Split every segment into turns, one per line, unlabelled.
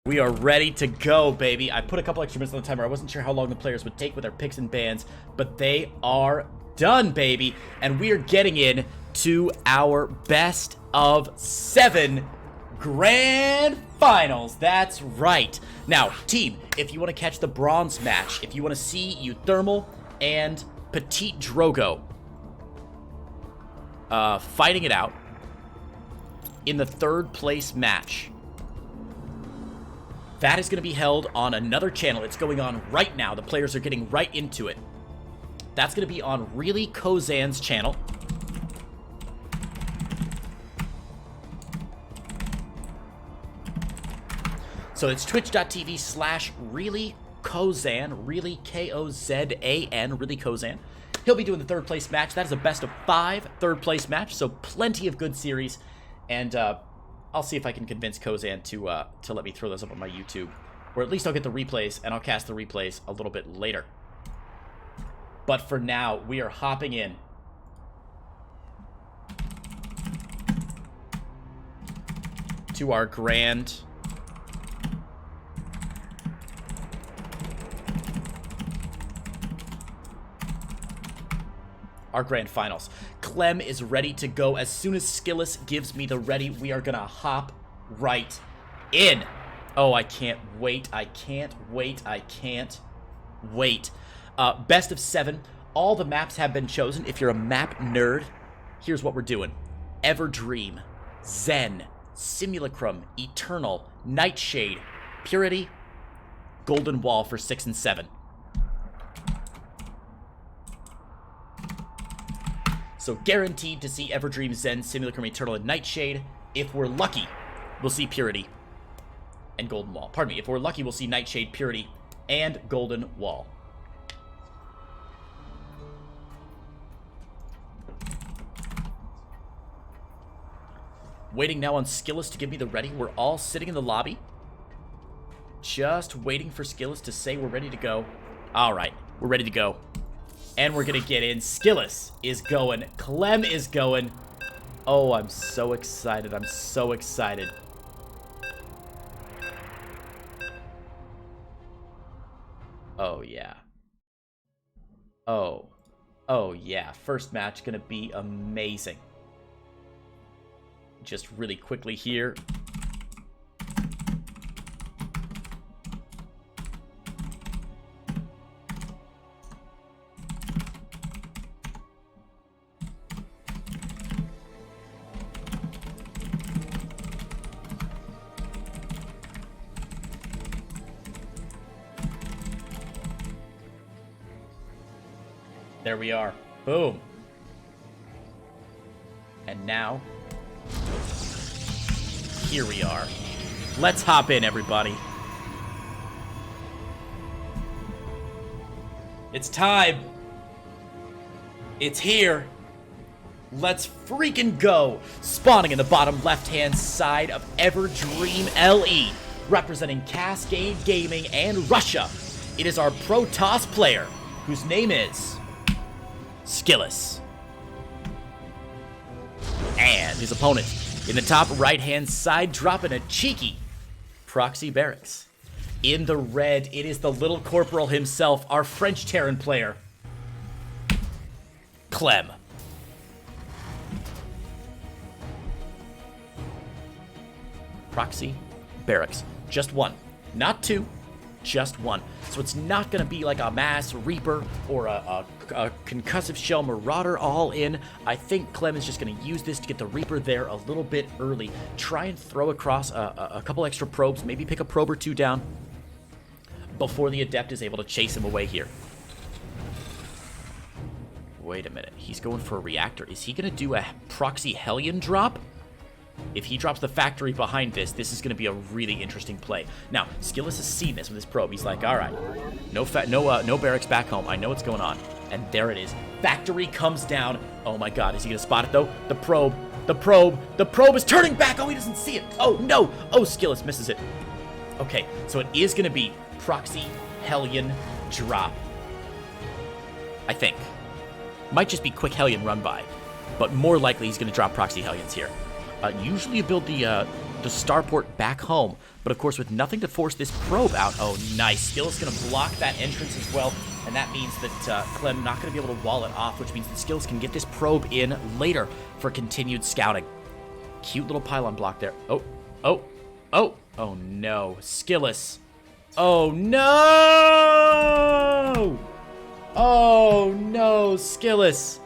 We are ready to go, baby. I put a couple extra minutes on the timer. I wasn't sure how long the players would take with their picks and bans, but they are done, baby. And we are getting in to our best of 7 grand finals. That's right. Now, team, if you want to catch the bronze match, if you want to see Euthermal and Petite Drogo fighting it out in the 3rd place match, that is going to be held on another channel. It's going on right now. The players are getting right into it. That's going to be on Really Kozan's channel. So it's twitch.tv/Really Kozan, Really K-O-Z-A-N, Really Kozan. He'll be doing the 3rd place match. That is a best of 5 3rd place match, so plenty of good series. And I'll see if I can convince Kozan to let me throw those up on my YouTube. Or at least I'll get the replays, and I'll cast the replays a little bit later. But for now, we are hopping in to our grand finals. Clem is ready to go. As soon as SKillous gives me the ready, we are gonna hop right in. Oh, I can't wait. I can't wait. I can't wait. Best of 7. All the maps have been chosen. If you're a map nerd, here's what we're doing. Everdream, Zen, Simulacrum, Eternal, Nightshade, Purity, Golden Wall for 6 and 7. So guaranteed to see Everdream, Zen, Simulacrum, Eternal, and Nightshade. If we're lucky, we'll see Purity and Golden Wall. Pardon me. If we're lucky, we'll see Nightshade, Purity, and Golden Wall. Waiting now on SKillous to give me the ready. We're all sitting in the lobby, just waiting for SKillous to say we're ready to go. All right, we're ready to go. And we're going to get in. SKillous is going. Clem is going. Oh, I'm so excited. I'm so excited. Oh, yeah. Oh. Oh, yeah. First match going to be amazing. Just really quickly here. There we are. Boom. And now, here we are. Let's hop in, everybody. It's time. It's here. Let's freaking go. Spawning in the bottom left-hand side of Everdream LE, representing Cascade Gaming and Russia. It is our Protoss player, whose name is SKillous. And his opponent in the top right-hand side, dropping a cheeky proxy barracks. In the red, it is the little corporal himself, our French Terran player, Clem. Proxy barracks. Just one. Not two. Just one. So it's not going to be like a mass Reaper or a concussive shell Marauder all in. I think Clem is just going to use this to get the Reaper there a little bit early. Try and throw across a couple extra probes. Maybe pick a probe or two down before the Adept is able to chase him away here. Wait a minute. He's going for a reactor. Is he going to do a proxy Hellion drop? If he drops the factory behind this, this is going to be a really interesting play. Now, SKillous has seen this with his probe. He's like, all right, no barracks back home. I know what's going on. And there it is. Factory comes down. Oh my god, is he going to spot it though? The probe is turning back. Oh, he doesn't see it. Oh no. Oh, SKillous misses it. Okay, so it is going to be proxy Hellion drop. I think. Might just be quick Hellion run by, but more likely he's going to drop proxy Hellions here. Usually you build the starport back home. But of course, with nothing to force this probe out. Oh, nice. SKillous going to block that entrance as well. And that means that Clem not going to be able to wall it off, which means that SKillous can get this probe in later for continued scouting. Cute little pylon block there. Oh, oh, oh. Oh, no. SKillous. Oh, no! Oh, no. SKillous.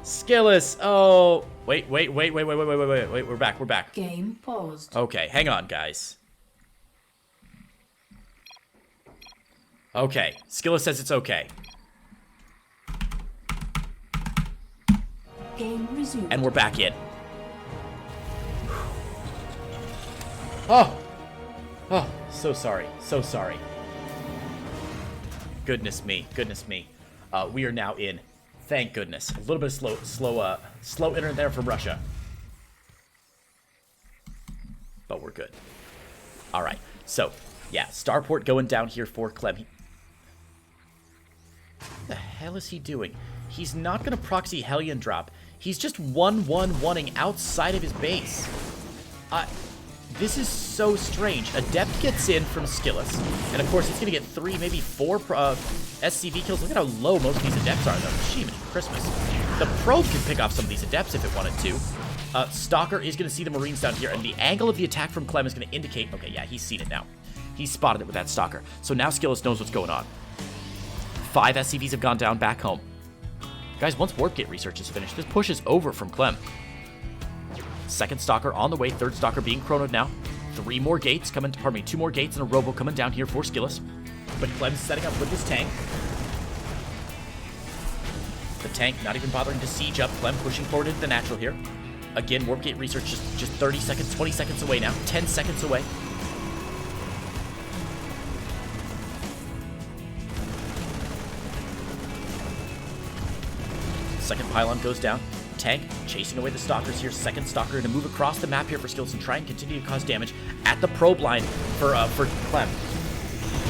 SKillous. Oh. Wait. We're back.
Game paused.
Okay, hang on, guys. Okay, SKillous says it's okay.
Game resumed.
And we're back in. Oh, so sorry. Goodness me. We are now in. Thank goodness. A little bit of slow internet there from Russia. But we're good. All right. So, yeah, starport going down here for Clem. What the hell is he doing? He's not going to proxy Hellion drop. He's just 1-1-1ing outside of his base. This is so strange. Adept gets in from SKillous, and of course he's going to get 3, maybe 4 SCV kills. Look at how low most of these Adepts are, though. Jiminy Christmas. The probe can pick off some of these Adepts if it wanted to. Stalker is going to see the Marines down here, and the angle of the attack from Clem is going to indicate... Okay, yeah, he's seen it now. He's spotted it with that Stalker. So now SKillous knows what's going on. 5 SCVs have gone down back home. Guys, once Warp Gate research is finished, this push is over from Clem. Second Stalker on the way, third Stalker being chronoed now. 3 more gates coming, 2 more gates and a Robo coming down here for SKillous. But Clem's setting up with his tank. The tank not even bothering to siege up. Clem pushing forward into the natural here. Again, Warp Gate research just 30 seconds, 20 seconds away now. 10 seconds away. Second pylon goes down. Tank chasing away the Stalkers here. Second Stalker to move across the map here for SKillous and try and continue to cause damage at the probe line for Clem.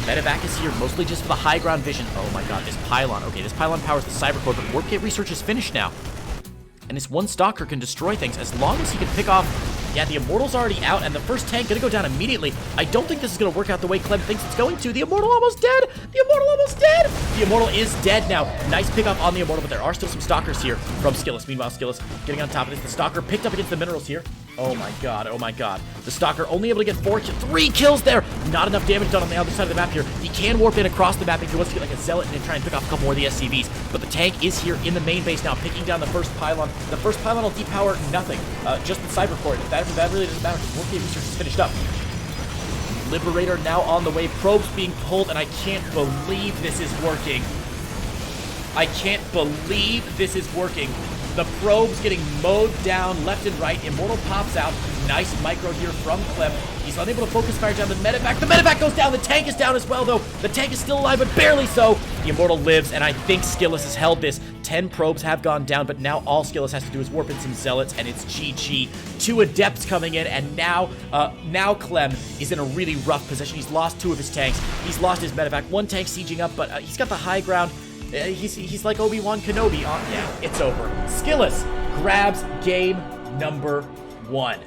Medevac is here mostly just for the high ground vision. Oh my god, this pylon. Okay, this pylon powers the Cyber Core, but Warp Gate research is finished now. And this one Stalker can destroy things as long as he can pick off... Yeah, the Immortal's already out, and the first tank gonna go down immediately. I don't think this is gonna work out the way Clem thinks it's going to. The Immortal almost dead! The Immortal almost dead! The Immortal is dead now. Nice pickup on the Immortal, but there are still some Stalkers here from SKillous. Meanwhile, SKillous getting on top of this. The Stalker picked up against the minerals here. Oh my god, oh my god. The Stalker only able to get 3 kills there. Not enough damage done on the other side of the map here. He can warp in across the map if he wants to get like a Zealot and try and pick off a couple more of the SCVs. But the tank is here in the main base now, picking down the first pylon. The first pylon will depower nothing. Just the Cyber Core. That really doesn't matter because Warp Gate research is finished up. Liberator now on the way. Probes being pulled, and I can't believe this is working. I can't believe this is working. The probe's getting mowed down left and right. Immortal pops out. Nice micro here from Clem. He's unable to focus fire down the medevac. The medevac goes down. The tank is down as well, though. The tank is still alive, but barely so. The Immortal lives, and I think SKillous has held this. 10 probes have gone down, but now all SKillous has to do is warp in some Zealots, and it's GG. 2 Adepts coming in, and now Clem is in a really rough position. He's lost 2 of his tanks. He's lost his medevac. 1 tank sieging up, but he's got the high ground. He's like Obi-Wan Kenobi. Yeah, it's over. SKillous grabs game number 1.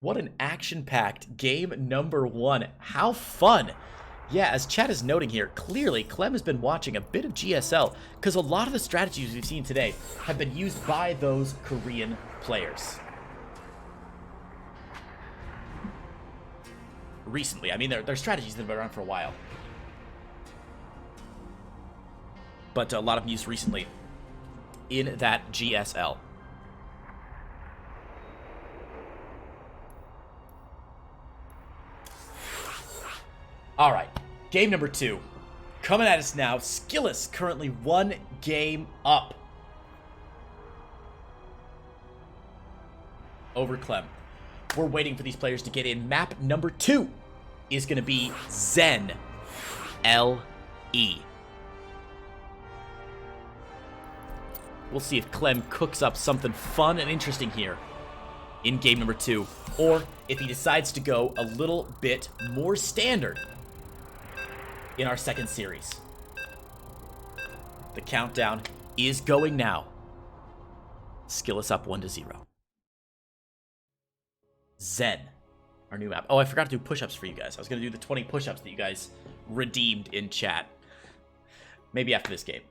What an action-packed game number 1. How fun. Yeah, as chat is noting here, clearly Clem has been watching a bit of GSL because a lot of the strategies we've seen today have been used by those Korean players. Recently. I mean, their strategies that have been around for a while. But a lot of them used recently in that GSL. All right, game number 2. Coming at us now. SKillous currently 1 game up over Clem. We're waiting for these players to get in. Map number 2 is going to be Zen LE. We'll see if Clem cooks up something fun and interesting here in game number 2, or if he decides to go a little bit more standard in our second series. The countdown is going now. SKillous up 1-0. Zen, our new map. Oh, I forgot to do push-ups for you guys. I was going to do the 20 push-ups that you guys redeemed in chat. Maybe after this game.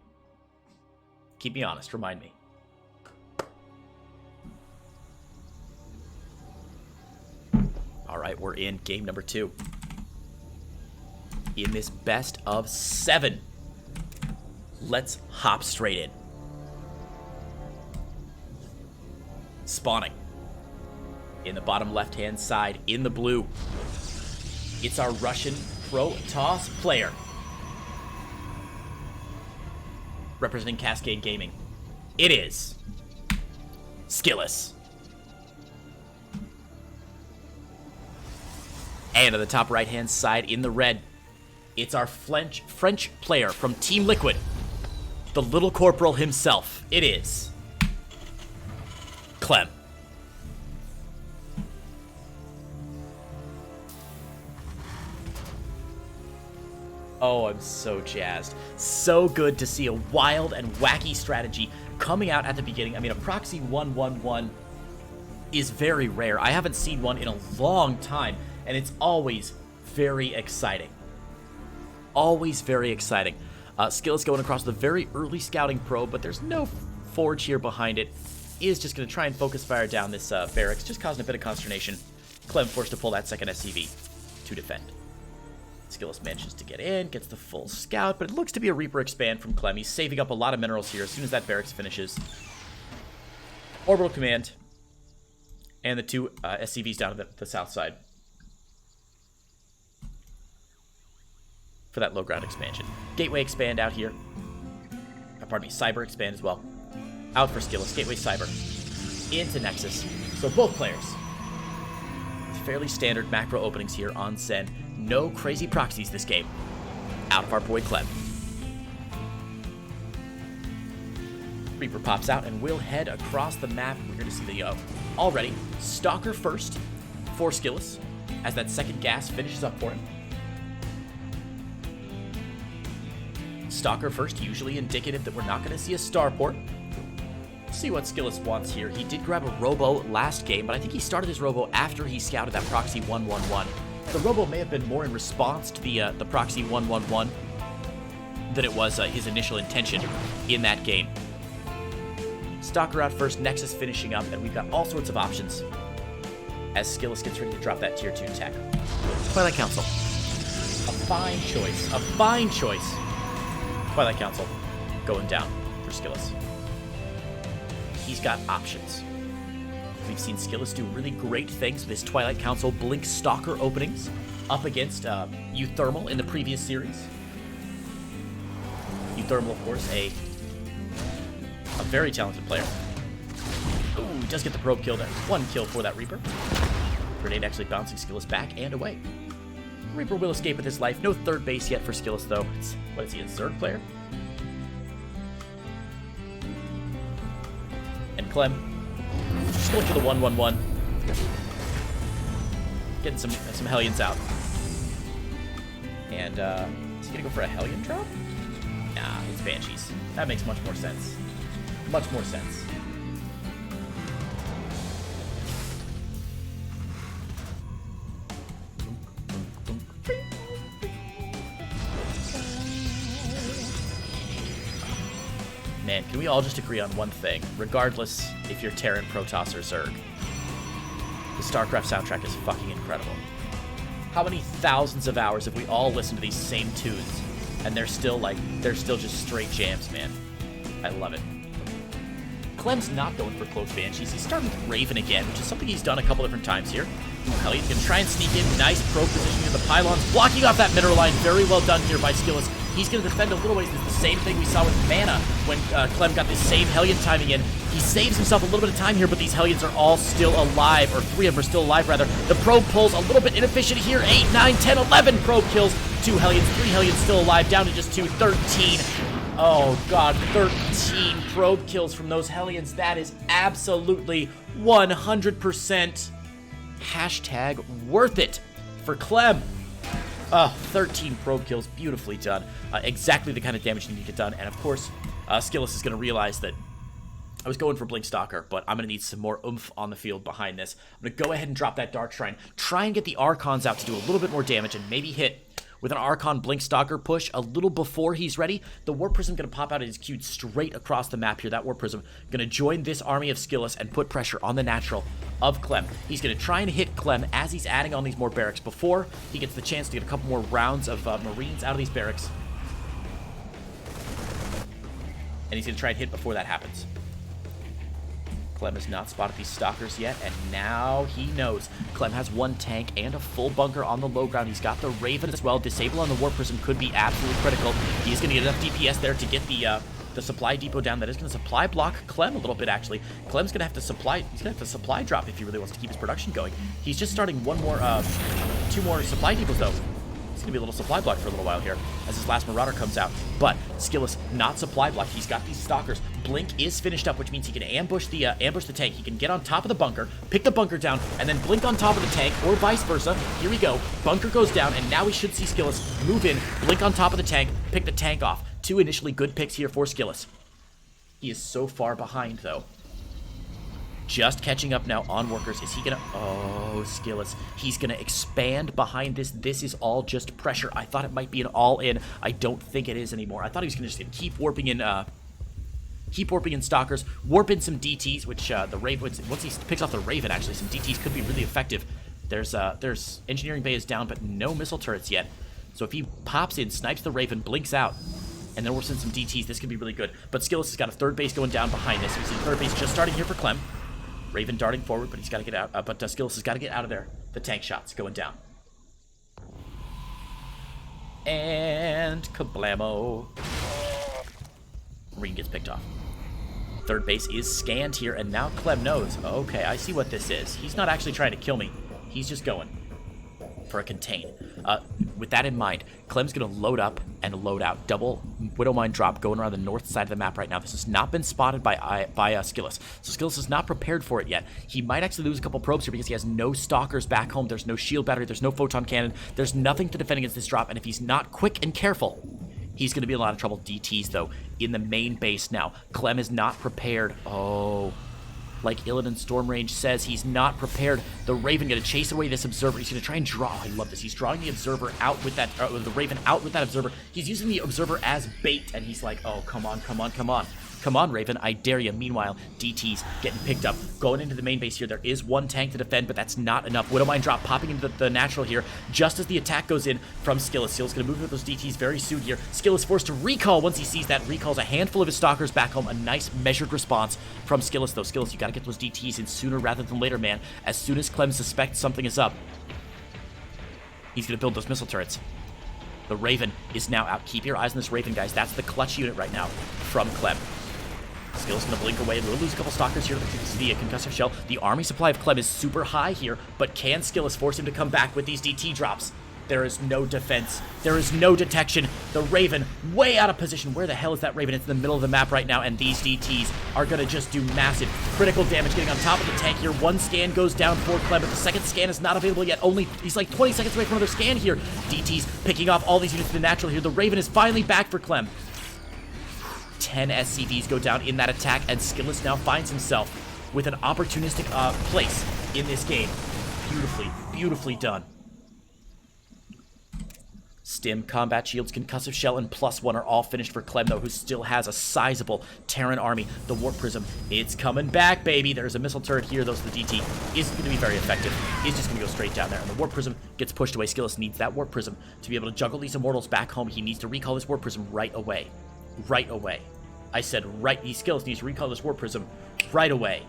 Keep me honest. Remind me. All right, we're in game number 2. In this best of 7. Let's hop straight in. Spawning. In the bottom left-hand side, in the blue. It's our Russian Protoss player. Representing Cascade Gaming. It is SKillous. And on the top right-hand side, in the red, it's our French player from Team Liquid. The little corporal himself. It is Clem. Oh, I'm so jazzed. So good to see a wild and wacky strategy coming out at the beginning. I mean, a proxy 1-1-1 is very rare. I haven't seen one in a long time, and it's always very exciting. Always very exciting. SKillous going across the very early scouting probe, but there's no forge here behind it. He is just going to try and focus fire down this barracks, just causing a bit of consternation. Clem forced to pull that second SCV to defend. SKillous manages to get in, gets the full scout, but it looks to be a Reaper expand from Clem. He's saving up a lot of minerals here as soon as that barracks finishes. Orbital command. And the 2 SCVs down to the south side. For that low ground expansion. Gateway expand out here. Pardon me, Cyber expand as well. Out for SKillous. Gateway Cyber. Into Nexus. So both players. Fairly standard macro openings here on Zen. No crazy proxies this game. Out of our boy Clem. Reaper pops out and we'll head across the map. We're going to see the already Stalker first for SKillous as that second gas finishes up for him. Stalker first, usually indicative that we're not going to see a starport. See what SKillous wants here. He did grab a robo last game, but I think he started his robo after he scouted that proxy 1-1-1. The robo may have been more in response to the proxy 1-1-1 than it was his initial intention in that game. Stalker out first, Nexus finishing up, and we've got all sorts of options as SKillous gets ready to drop that tier 2 tech. Twilight Council. A fine choice. A fine choice. Twilight Council going down for SKillous. He's got options. We've seen SKillous do really great things with his Twilight Council Blink Stalker openings up against Euthermal in the previous series. Euthermal, of course, a very talented player. Ooh, does get the probe kill there. 1 kill for that Reaper. Grenade actually bouncing SKillous back and away. Reaper will escape with his life. No third base yet for SKillous, though. What is he, a Zerg player? And Clem just going for the 1-1-1. Getting some Hellions out. And is he going to go for a Hellion drop? Nah, it's Banshees. That makes much more sense. Much more sense. Man, can we all just agree on one thing, regardless if you're Terran, Protoss, or Zerg? The StarCraft soundtrack is fucking incredible. How many thousands of hours have we all listened to these same tunes, and they're still just straight jams, man. I love it. Clem's not going for close Banshees. He's starting with Raven again, which is something he's done a couple different times here. Hellion can try and sneak in. Nice probe positioning of the pylons, blocking off that mineral line. Very well done here by SKillous. He's going to defend a little ways. It's the same thing we saw with Mana when Clem got this same Hellion timing in. He saves himself a little bit of time here, but these Hellions are all still alive, or 3 of them are still alive, rather. The probe pulls a little bit inefficient here. 8, 9, 10, 11 probe kills. 2 Hellions, 3 Hellions still alive, down to just 2, 13. Oh, God, 13 probe kills from those Hellions. That is absolutely 100% hashtag worth it for Clem. 13 probe kills, beautifully done. Exactly the kind of damage you need to get done. And of course, SKillous is going to realize that I was going for Blink Stalker, but I'm going to need some more oomph on the field behind this. I'm going to go ahead and drop that Dark Shrine. Try and get the Archons out to do a little bit more damage and maybe hit with an Archon Blink Stalker push a little before he's ready. The Warp Prism going to pop out and is queued straight across the map here. That Warp Prism going to join this army of SKillous and put pressure on the natural of Clem. He's going to try and hit Clem as he's adding on these more barracks before he gets the chance to get a couple more rounds of Marines out of these barracks. And he's going to try and hit before that happens. Clem has not spotted these Stalkers yet, and now he knows. Clem has one tank and a full bunker on the low ground. He's got the Raven as well. Disable on the Warp Prism could be absolutely critical. He's going to get enough DPS there to get the supply depot down. That is going to supply block Clem a little bit, actually. Clem's going to have to supply. He's going to have to supply drop if he really wants to keep his production going. He's just starting two more supply depots, though. It's going to be a little supply block for a little while here as his last Marauder comes out. But SKillous not supply block. He's got these Stalkers. Blink is finished up, which means he can ambush the tank. He can get on top of the bunker, pick the bunker down, and then blink on top of the tank, or vice versa. Here we go. Bunker goes down, and now we should see SKillous move in, blink on top of the tank, pick the tank off. Two initially good picks here for SKillous. He is so far behind, though. Just catching up now on workers. Is he gonna... Oh, SKillous. He's gonna expand behind this. This is all just pressure. I thought it might be an all-in. I don't think it is anymore. I thought he was gonna just keep warping in... Keep warping in Stalkers, warp in some DTs, which the Raven, once he picks off the Raven, actually, some DTs could be really effective. There's Engineering Bay is down, but no missile turrets yet. So if he pops in, snipes the Raven, blinks out, and then warps in some DTs, this could be really good. But SKillous has got a third base going down behind this. We see third base just starting here for Clem. Raven darting forward, but he's got to get out. But SKillous has got to get out of there. The tank shots going down. And kablamo. Marine gets picked off. Third base is scanned here, and now Clem knows. Okay, I see what this is. He's not actually trying to kill me. He's just going for a contain. With that in mind, Clem's going to load up and load out. Double Widow Mine drop going around the north side of the map right now. This has not been spotted by SKillous. So SKillous is not prepared for it yet. He might actually lose a couple probes here because he has no Stalkers back home. There's no shield battery. There's no photon cannon. There's nothing to defend against this drop, and if he's not quick and careful, he's going to be in a lot of trouble. DTs, though, in the main base now. Clem is not prepared. Oh, like Illidan Storm Range says, he's not prepared. The Raven going to chase away this Observer. He's going to try and draw. I love this. He's drawing the Observer out with that, the Raven out with that Observer. He's using the Observer as bait, and he's like, oh, come on, come on, come on. Come on, Raven, I dare you. Meanwhile, DT's getting picked up. Going into the main base here. There is one tank to defend, but that's not enough. Widow Mine drop popping into the natural here just as the attack goes in from SKillous. SKillous going to move with those DTs very soon here. SKillous forced to recall once he sees that. Recalls a handful of his Stalkers back home. A nice measured response from SKillous, though. SKillous, you got to get those DTs in sooner rather than later, man. As soon as Clem suspects something is up, he's going to build those missile turrets. The Raven is now out. Keep your eyes on this Raven, guys. That's the clutch unit right now from Clem. Skill's going to blink away. We'll lose a couple Stalkers here. The concussive shell. The army supply of Clem is super high here, but can SKillous force him to come back with these DT drops? There is no defense. There is no detection. The Raven, way out of position. Where the hell is that Raven? It's in the middle of the map right now, and these DTs are going to just do massive critical damage. Getting on top of the tank here. One scan goes down for Clem, but the second scan is not available yet. He's like 20 seconds away from another scan here. DTs picking off all these units in the natural here. The Raven is finally back for Clem. 10 SCVs go down in that attack, and SKillous now finds himself with an opportunistic place in this game. Beautifully, beautifully done. Stim, Combat Shields, Concussive Shell, and +1 are all finished for Clem, though, who still has a sizable Terran army. The Warp Prism, it's coming back, baby. There's a missile turret here, though, so the DT isn't going to be very effective. He's just going to go straight down there, and the Warp Prism gets pushed away. SKillous needs that Warp Prism to be able to juggle these Immortals back home. He needs to recall this Warp Prism right away. Right away. I said right. SKillous needs to recall this Warp Prism right away.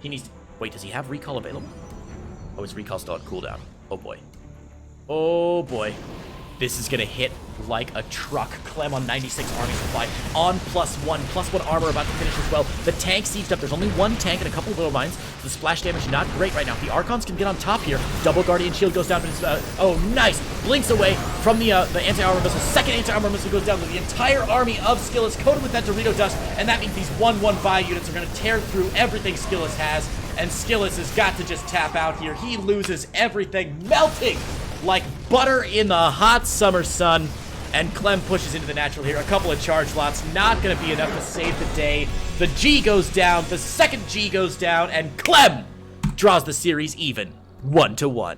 He needs to... Wait, does he have recall available? Oh, his recall's still on cooldown. Oh, boy. Oh, boy. This is going to hit like a truck. Clem on 96 army supply. On +1 armor about to finish as well. The tank sieged up. There's only one tank and a couple of little mines. The splash damage not great right now. The Archons can get on top here. Double Guardian Shield goes down. But it's, oh, nice. Blinks away from the anti-armor missile. Second anti-armor missile goes down. The entire army of SKillous coated with that Dorito dust. And that means these 1-1-5 units are going to tear through everything SKillous has. And SKillous has got to just tap out here. He loses everything, melting like butter in the hot summer sun. And Clem pushes into the natural here. A couple of charge lots, not going to be enough to save the day. The G goes down, the second G goes down, and Clem draws the series even, 1-1.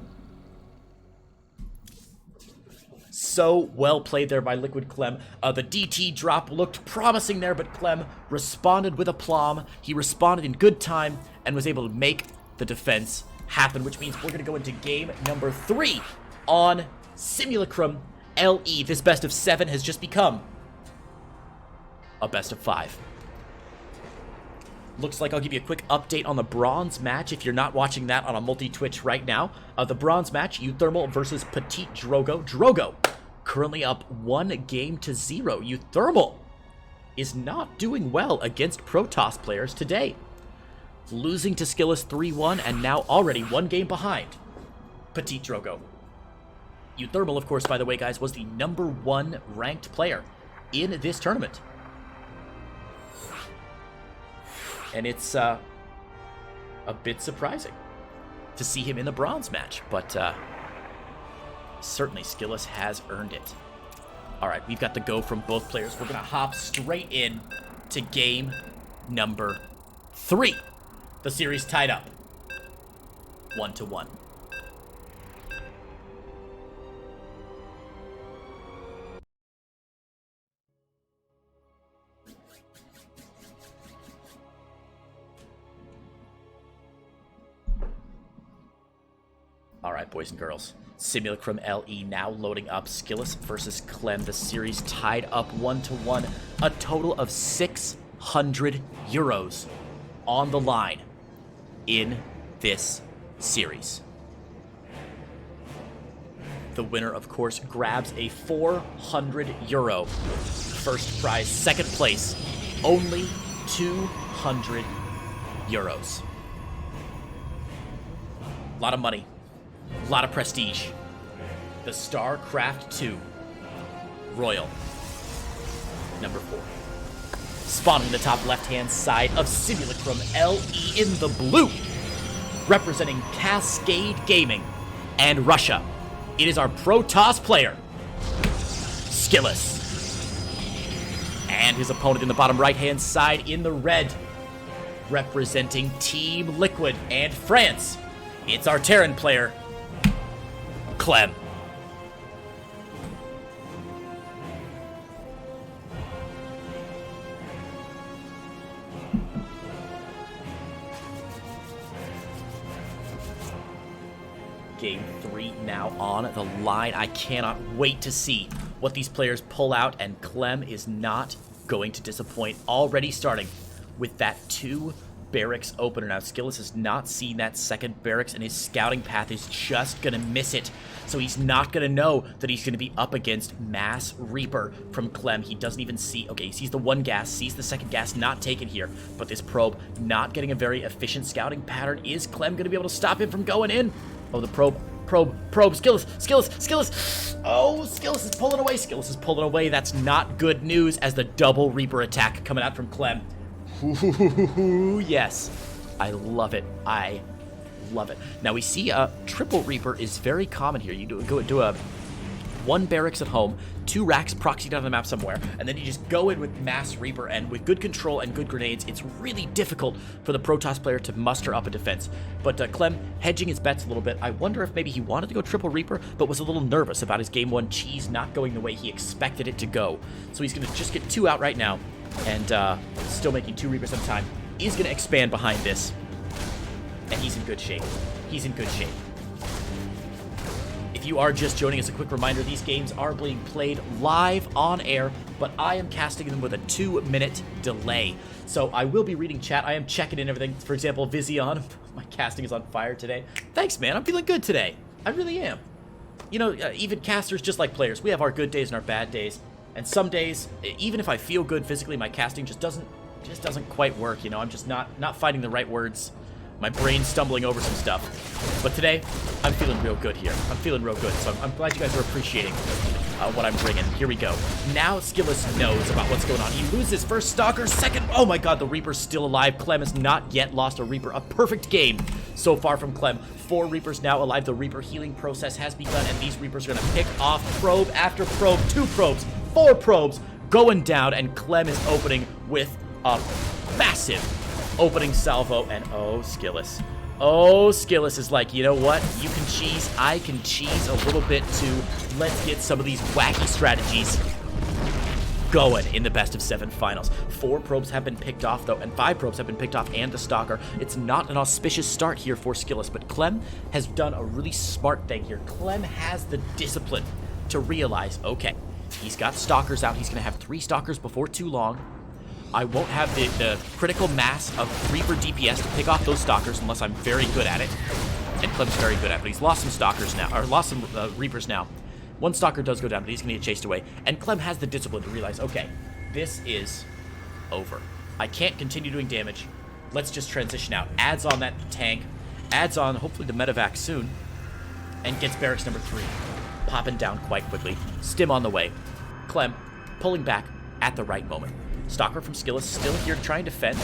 So well played there by Liquid Clem. The DT drop looked promising there, but Clem responded with aplomb. He responded in good time and was able to make the defense happen, which means we're going to go into game number 3 on Simulacrum LE. This best of 7 has just become a best of 5. Looks like I'll give you a quick update on the bronze match if you're not watching that on a multi-Twitch right now. The bronze match, Euthermal versus Petite Drogo. Drogo currently up 1-0. Euthermal is not doing well against Protoss players today. Losing to SKillous 3-1 and now already 1 game behind Petite Drogo. Euthermal, of course, by the way, guys, was the #1 ranked player in this tournament. And it's a bit surprising to see him in the bronze match, but certainly SKillous has earned it. All right, we've got the go from both players. We're going to hop straight in to game number 3. The series tied up 1-1. All right, boys and girls. Simulacrum LE now loading up. SKillous versus Clem. The series tied up 1-1. A total of 600 euros on the line in this series. The winner, of course, grabs a 400 euro first prize. Second place, only 200 euros. A lot of money. A lot of prestige. The StarCraft 2 Royal, number 4. Spawning the top left-hand side of Simulacrum LE in the blue. Representing Cascade Gaming and Russia. It is our Protoss player, SKillous. And his opponent in the bottom right-hand side in the red. Representing Team Liquid and France. It's our Terran player, Clem. Game 3 now on the line. I cannot wait to see what these players pull out, and Clem is not going to disappoint. Already starting with that 2 barracks opener. Now, SKillous has not seen that second barracks, and his scouting path is just going to miss it. So he's not going to know that he's going to be up against Mass Reaper from Clem. He doesn't even see... Okay, he sees the 1 gas, sees the second gas not taken here, but this probe not getting a very efficient scouting pattern. Is Clem going to be able to stop him from going in? Oh, the probe, SKillous. Oh, SKillous is pulling away. SKillous is pulling away. That's not good news as the double Reaper attack coming out from Clem. Ooh, yes. I love it. I love it. Now we see a triple Reaper is very common here. You do a 1 barracks at home, 2 racks proxied on the map somewhere, and then you just go in with Mass Reaper, and with good control and good grenades, it's really difficult for the Protoss player to muster up a defense. But Clem hedging his bets a little bit. I wonder if maybe he wanted to go triple Reaper, but was a little nervous about his game 1 cheese not going the way he expected it to go. So he's going to just get 2 out right now, and still making 2 Reapers at a time. He's going to expand behind this, and he's in good shape. He's in good shape. If you are just joining us, a quick reminder, these games are being played live on air, but I am casting them with a 2-minute delay. So I will be reading chat. I am checking in everything. For example, Vizion, my casting is on fire today. Thanks, man. I'm feeling good today. I really am. You know, even casters, just like players, we have our good days and our bad days. And some days, even if I feel good physically, my casting just doesn't quite work. You know, I'm just not finding the right words. My brain's stumbling over some stuff. But today, I'm feeling real good here. I'm feeling real good, so I'm glad you guys are appreciating what I'm bringing. Here we go. Now SKillous knows about what's going on. He loses first Stalker, second. Oh my god, the Reaper's still alive. Clem has not yet lost a Reaper. A perfect game so far from Clem. 4 Reapers now alive. The Reaper healing process has begun, and these Reapers are going to pick off probe after probe. 2 probes, 4 probes going down, and Clem is opening with a massive opening salvo, and oh, SKillous. Oh, SKillous is like, you know what? You can cheese, I can cheese a little bit too. Let's get some of these wacky strategies going in the best of 7 finals. 4 probes have been picked off, though, and 5 probes have been picked off, and the Stalker. It's not an auspicious start here for SKillous, but Clem has done a really smart thing here. Clem has the discipline to realize, okay, he's got Stalkers out. He's going to have 3 Stalkers before too long. I won't have the critical mass of Reaper DPS to pick off those Stalkers unless I'm very good at it. And Clem's very good at it, but he's lost some Stalkers now, or lost some Reapers now. 1 Stalker does go down, but he's going to get chased away. And Clem has the discipline to realize, okay, this is over. I can't continue doing damage. Let's just transition out. Adds on that tank. Adds on, hopefully, the medevac soon. And gets barracks number 3. Popping down quite quickly. Stim on the way. Clem pulling back at the right moment. Stalker from SKillous still here to try and defend.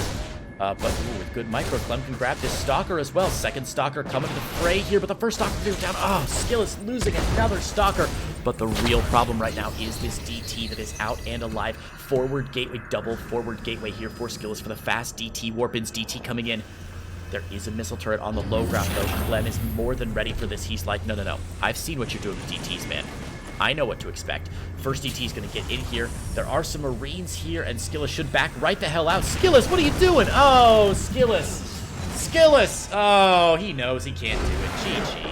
But ooh, with good micro, Clem can grab this Stalker as well. Second Stalker coming to the fray here, but the first Stalker goes down. Oh, SKillous losing another Stalker. But the real problem right now is this DT that is out and alive. Forward gateway, double forward gateway here for SKillous for the fast DT. Warpin's DT coming in. There is a missile turret on the low ground, though. Clem is more than ready for this. He's like, no, no, no. I've seen what you're doing with DTs, man. I know what to expect. First DT is going to get in here. There are some Marines here, and SKillous should back right the hell out. SKillous, what are you doing? Oh, SKillous. SKillous. Oh, he knows he can't do it. GG.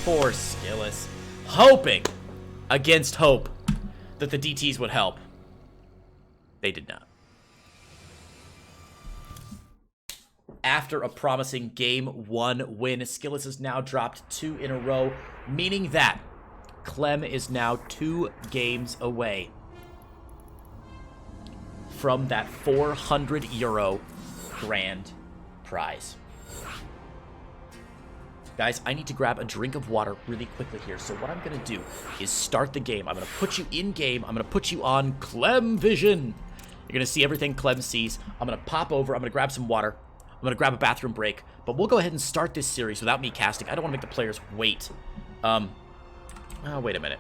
Poor SKillous. Hoping against hope that the DTs would help. They did not. After a promising Game 1 win, SKillous has now dropped 2 in a row, meaning that Clem is now 2 games away from that €400 grand prize. Guys, I need to grab a drink of water really quickly here, so what I'm going to do is start the game. I'm going to put you in game. I'm going to put you on Clem Vision. You're going to see everything Clem sees. I'm going to pop over. I'm going to grab some water. I'm going to grab a bathroom break, but we'll go ahead and start this series without me casting. I don't want to make the players wait. Oh, wait a minute.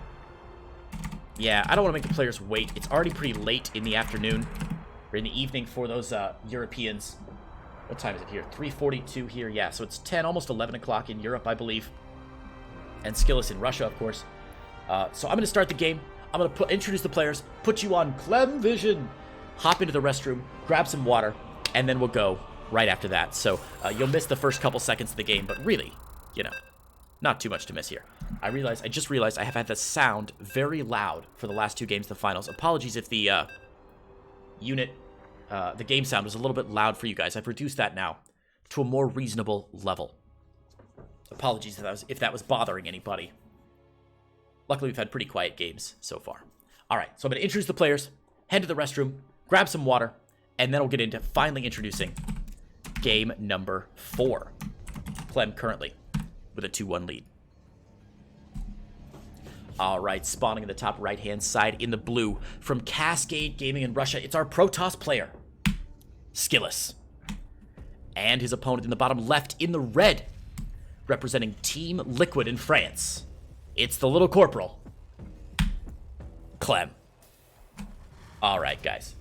Yeah, I don't want to make the players wait. It's already pretty late in the afternoon, or in the evening for those Europeans. What time is it here? 3:42 here, yeah, so it's 10, almost 11 o'clock in Europe, I believe. And SKillous in Russia, of course. So I'm going to start the game. I'm going to introduce the players, put you on Clem Vision, hop into the restroom, grab some water, and then we'll go right after that. So you'll miss the first couple seconds of the game, but really, you know, not too much to miss here. I just realized I have had the sound very loud for the last 2 games of the finals. Apologies if the the game sound was a little bit loud for you guys. I've reduced that now to a more reasonable level. Apologies if that was bothering anybody. Luckily, we've had pretty quiet games so far. All right, so I'm going to introduce the players, head to the restroom, grab some water, and then we'll get into finally introducing game number 4. Clem currently with a 2-1 lead. All right, spawning in the top right-hand side in the blue from Cascade Gaming in Russia, it's our Protoss player, SKillous. And his opponent in the bottom left in the red, representing Team Liquid in France, it's the little corporal, Clem. All right, guys.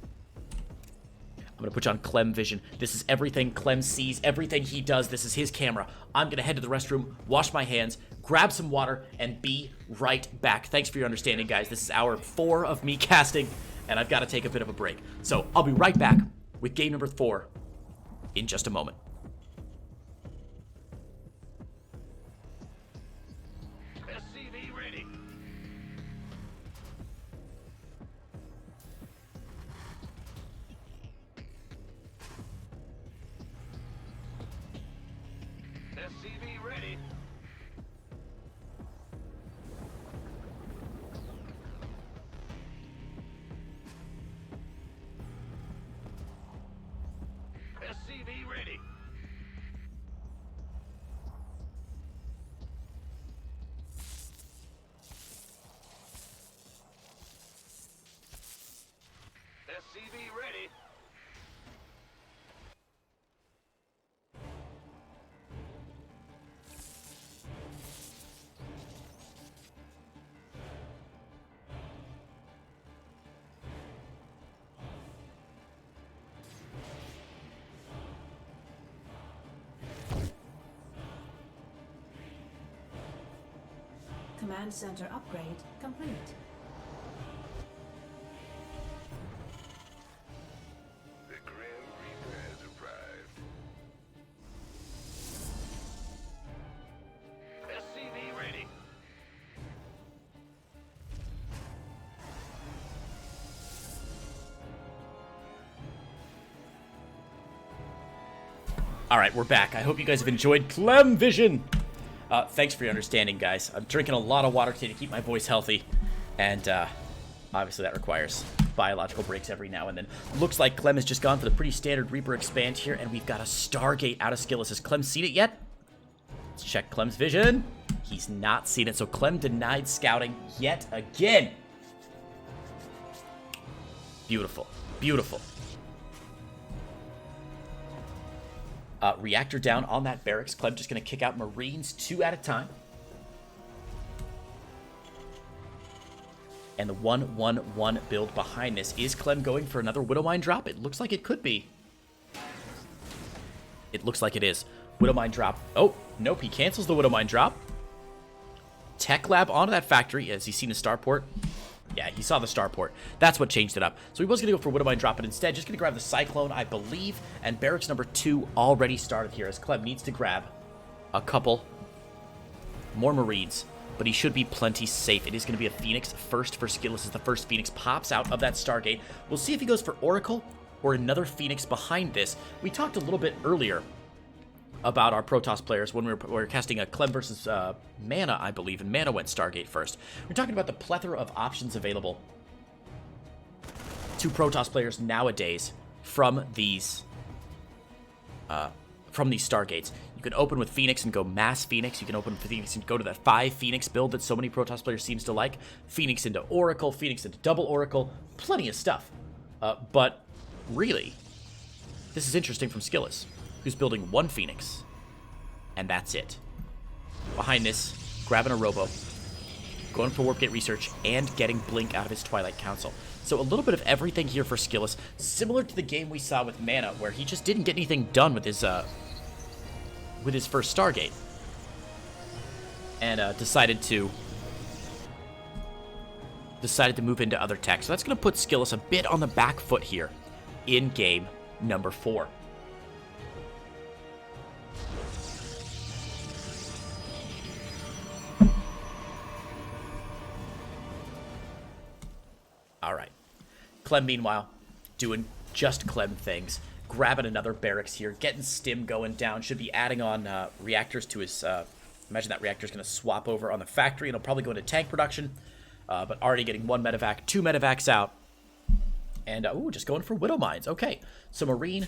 I'm going to put you on Clem Vision. This is everything Clem sees, everything he does. This is his camera. I'm going to head to the restroom, wash my hands, grab some water, and be right back. Thanks for your understanding, guys. This is hour 4 of me casting, and I've got to take a bit of a break. So I'll be right back with game number 4 in just a moment.
SCV ready. SCV ready. SCV ready. SCV ready.
Command center upgrade complete.
The Grim Reaper has arrived. SCV ready.
All right, we're back. I hope you guys have enjoyed Clem Vision. Thanks for your understanding, guys. I'm drinking a lot of water today to keep my voice healthy, and obviously that requires biological breaks every now and then. Looks like Clem has just gone for the pretty standard Reaper expand here, and we've got a Stargate out of SKillous. Has Clem seen it yet? Let's check Clem's vision. He's not seen it, so Clem denied scouting yet again. Beautiful. Beautiful. Reactor down on that barracks. Clem just going to kick out Marines 2 at a time. And the 1-1-1 build behind this. Is Clem going for another Widowmine drop? It looks like it could be. It looks like it is. Widowmine drop. Oh, nope. He cancels the Widowmine drop. Tech lab onto that factory. Has he seen the starport? Yeah, he saw the starport. That's what changed it up. So he was going to go for Widowmine drop, but instead just going to grab the Cyclone, I believe. And barracks number 2 already started here as Clem needs to grab a couple more Marines. But he should be plenty safe. It is going to be a Phoenix first for SKillous as the first Phoenix pops out of that Stargate. We'll see if he goes for Oracle or another Phoenix behind this. We talked a little bit earlier about our Protoss players when we were casting a Clem versus Mana, I believe, and Mana went Stargate first. We're talking about the plethora of options available to Protoss players nowadays from these Stargates. You can open with Phoenix and go mass Phoenix. You can open with Phoenix and go to that 5 Phoenix build that so many Protoss players seems to like. Phoenix into Oracle, Phoenix into double Oracle, plenty of stuff. But really, this is interesting from SKillous, who's building 1 Phoenix, and that's it. Behind this, grabbing a Robo, going for Warp Gate Research, and getting Blink out of his Twilight Council. So a little bit of everything here for SKillous, similar to the game we saw with Mana, where he just didn't get anything done with his first Stargate, and decided to move into other tech. So that's going to put SKillous a bit on the back foot here in game number 4. All right. Clem, meanwhile, doing just Clem things. Grabbing another barracks here. Getting Stim going down. Should be adding on reactors to his... imagine that reactor's going to swap over on the factory, and it'll probably go into tank production. But already getting 1 medevac, 2 medevacs out. And, ooh, just going for Widow Mines. Okay. So Marine,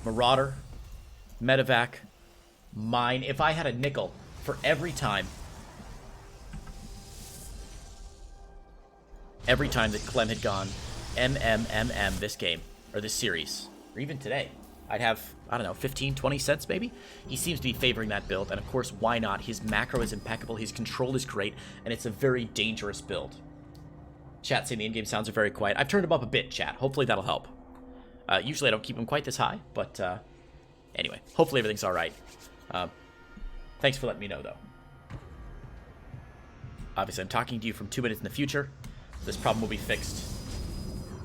Marauder, medevac, mine. If I had a nickel for every time that Clem had gone MMMM this game, or this series, or even today, I'd have, I don't know, 15, 20 cents maybe? He seems to be favoring that build, and of course, why not? His macro is impeccable, his control is great, and it's a very dangerous build. Chat saying the in-game sounds are very quiet. I've turned them up a bit, chat. Hopefully that'll help. Usually I don't keep them quite this high, but anyway, hopefully everything's alright. Thanks for letting me know, though. Obviously, I'm talking to you from 2 minutes in the future. This problem will be fixed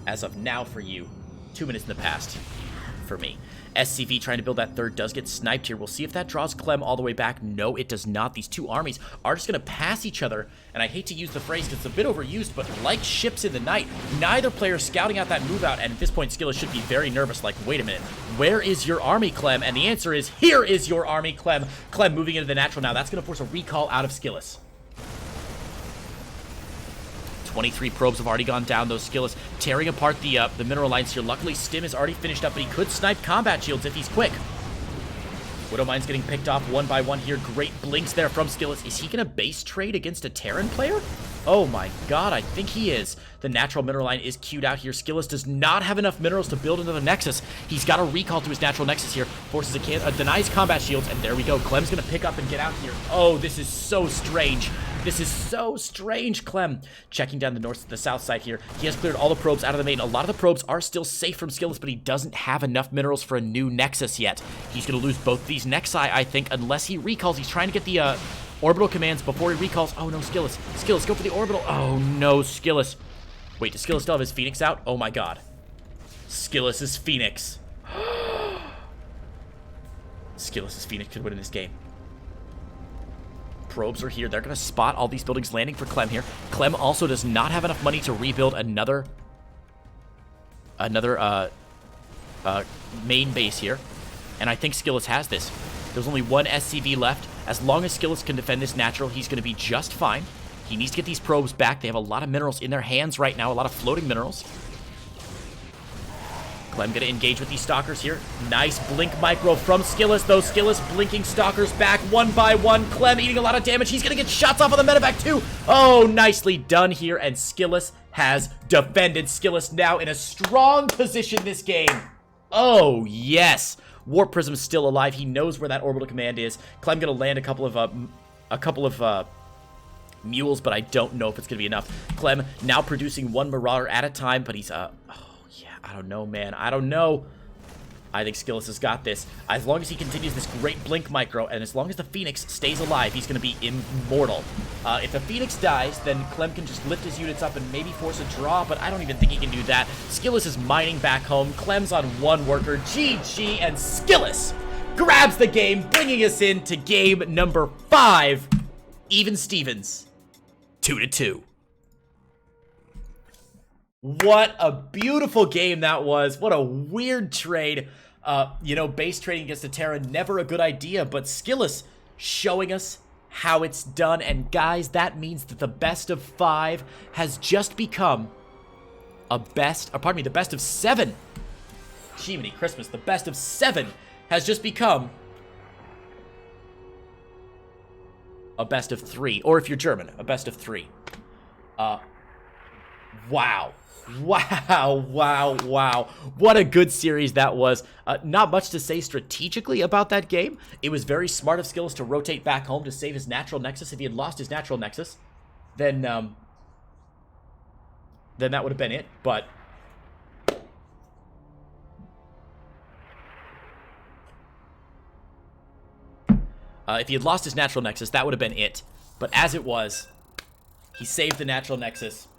as of now for you, 2 minutes in the past for me. SCV trying to build that third does get sniped here. We'll see if that draws Clem all the way back. No, it does not. These two armies are just going to pass each other, and I hate to use the phrase because it's a bit overused, but like ships in the night, neither player scouting out that move out, and at this point, SKillous should be very nervous, like, wait a minute, where is your army, Clem? And the answer is, here is your army, Clem. Clem moving into the natural now. That's going to force a recall out of SKillous. 23 probes have already gone down, though. SKillous tearing apart the mineral lines here. Luckily, Stim is already finished up, but he could snipe combat shields if he's quick. Widowmine's getting picked off 1 by 1 here. Great blinks there from SKillous. Is he going to base trade against a Terran player? Oh my god, I think he is. The natural mineral line is queued out here. SKillous does not have enough minerals to build another Nexus. He's got a recall to his natural Nexus here. Forces denies combat shields, and there we go. Clem's gonna pick up and get out here. Oh, this is so strange. This is so strange, Clem. Checking down the south side here. He has cleared all the probes out of the main. A lot of the probes are still safe from SKillous, but he doesn't have enough minerals for a new Nexus yet. He's gonna lose both these Nexi, I think, unless he recalls. He's trying to get the, orbital commands before he recalls. Oh no, SKillous. SKillous, go for the orbital. Oh no, SKillous. Wait, does SKillous still have his Phoenix out? Oh my god. SKillous' Phoenix. SKillous' Phoenix could win in this game. Probes are here. They're going to spot all these buildings landing for Clem here. Clem also does not have enough money to rebuild another main base here. And I think SKillous has this. There's only one SCV left. As long as SKillous can defend this natural, he's going to be just fine. He needs to get these probes back. They have a lot of minerals in their hands right now, a lot of floating minerals. Clem going to engage with these stalkers here. Nice blink micro from SKillous. Those SKillous blinking stalkers back one by one. Clem eating a lot of damage. He's going to get shots off of the medevac too. Oh, nicely done here. And SKillous has defended. SKillous now in a strong position this game. Oh, yes. Warp Prism is still alive. He knows where that orbital command is. Clem going to land a couple of mules, but I don't know if it's going to be enough. Clem now producing one Marauder at a time, but he's, oh, yeah, I don't know, man. I don't know. I think SKillous has got this. As long as he continues this great blink micro, and as long as the Phoenix stays alive, he's going to be immortal. If the Phoenix dies, then Clem can just lift his units up and maybe force a draw, but I don't even think he can do that. SKillous is mining back home. Clem's on one worker. GG, and SKillous grabs the game, bringing us into game number 5. Even Stevens, 2-2. What a beautiful game that was. What a weird trade. You know, base trading against the Terra, never a good idea, but SKillous showing us how it's done. And guys, that means that the best of 5 has just become the best of 7. Jiminy Christmas, the best of 7 has just become a best of 3. Or if you're German, a best of 3. Wow. Wow. What a good series that was. Not much to say strategically about that game. It was very smart of SKillous to rotate back home to save his natural Nexus. If he had lost his natural Nexus, then that would have been it. But if he had lost his natural Nexus, that would have been it. But as it was, he saved the natural Nexus,